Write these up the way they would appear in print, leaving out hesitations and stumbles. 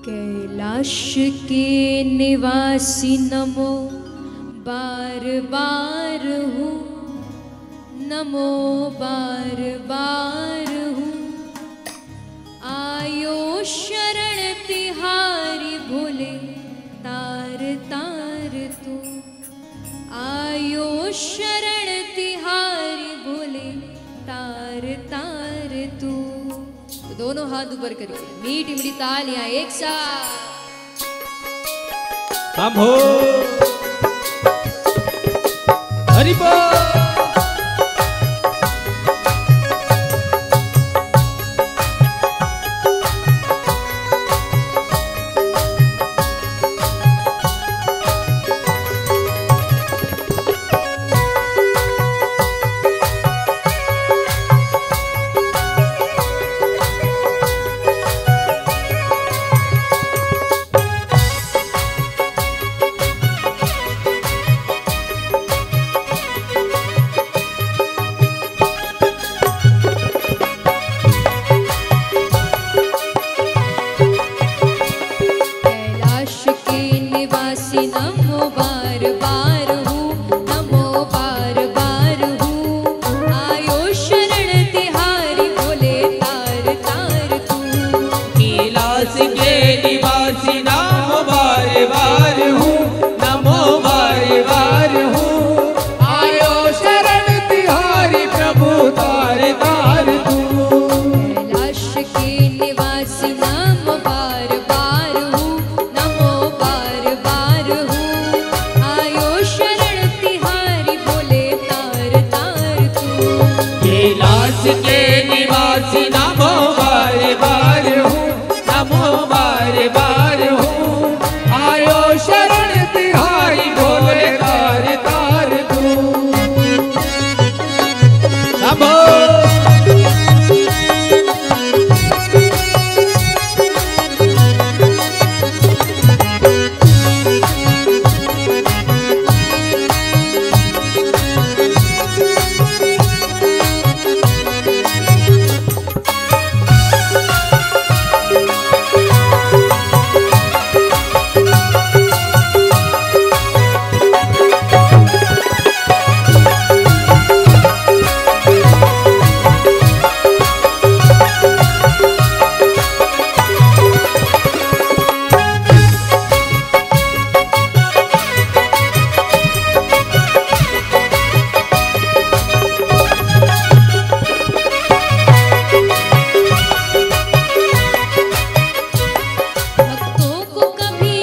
कैलाश के निवासी नमो बार बार हूँ, नमो बार बार हूँ। आयो शरण तिहारी भोले तार तार तू, आयो शरण तिहारी भोले तार तार तू। तो दोनों हाथ ऊपर करिए, मीठी मीठी तालियां एक साथ। हम हो हरि बोल। नमो बार बार हूँ, नमो बार बार हूँ। आयो शरण तिहारी भोले तार तार तू। कैलाश के निवासी नमो बार बार हूँ, नमो बार बार हूँ। आयो शरण तिहारी प्रभु तार तार तू। कैलाश के निवासी नमो बार बार हूँ, नमो बार बार हूँ। आयो शरण तिहारी भोले तार तार तू। कैलाश के निवासी नमो बार बार हूँ, नमो बार बार हूँ। आयो शरण तिहारी भोले तार तार तू। नमो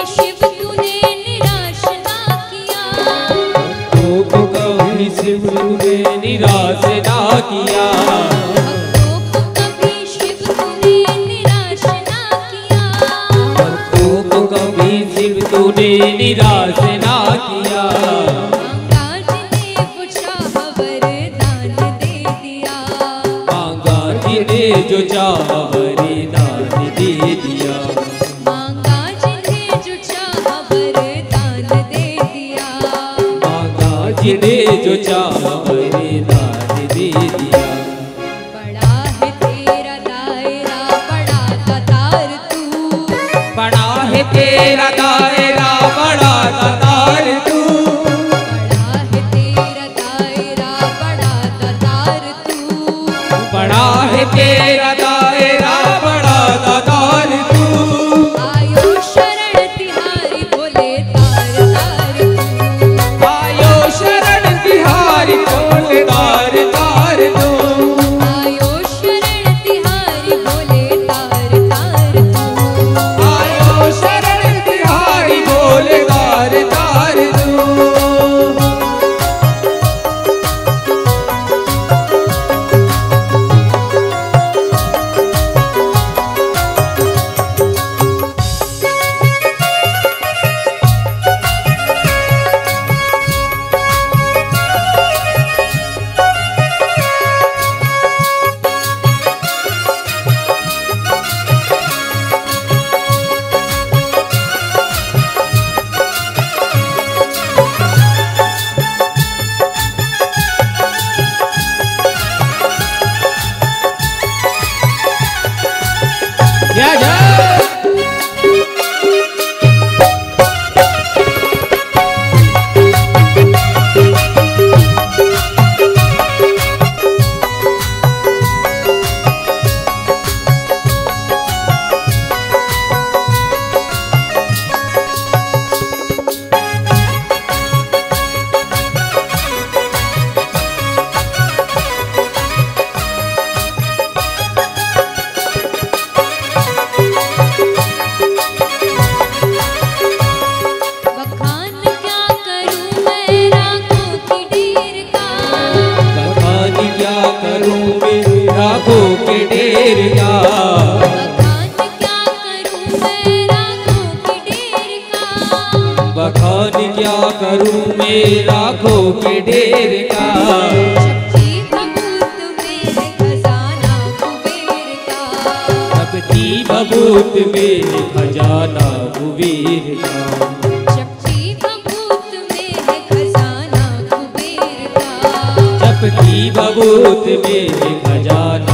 शिव तूने निराश ना किया, भक्तों को कभी शिव तूने निराश ना किया। भक्तों को कभी शिव तूने निराश ना किया। मांगा जिन्हें वो चाह वरदान दे दिया, मांगा जिन्हें जो चाह वरदान दे दिया। मांगा जिन्हें जो चाह वरदान दे दिया। मांगा जिन्हें जो चाह वरदान दे दिया। बड़ा है तेरा दायरा बड़ा दातार तू, बड़ा है तेरा दायरा बड़ा दातार तू। बड़ा है तेरा दायरा बड़ा दातार तू। बड़ा है तेरा दायरा बड़ा दातार तू। आयो शरण तिहारी भोले तार तार तू। आयो शरण तिहारी भोले तार तार तू। आयो शरण तिहारी भोले तार तार तू। आयो शरण तिहारी क्या करूं मैं राखों के ढेर का। शक्ति भभूत मेरे खजाना कुबेर का। शक्ति भभूत मेरे खजाना कुबेर का। शक्ति भभूत मेरे खजाना कुबेर का। शक्ति भभूत मेरे खजाना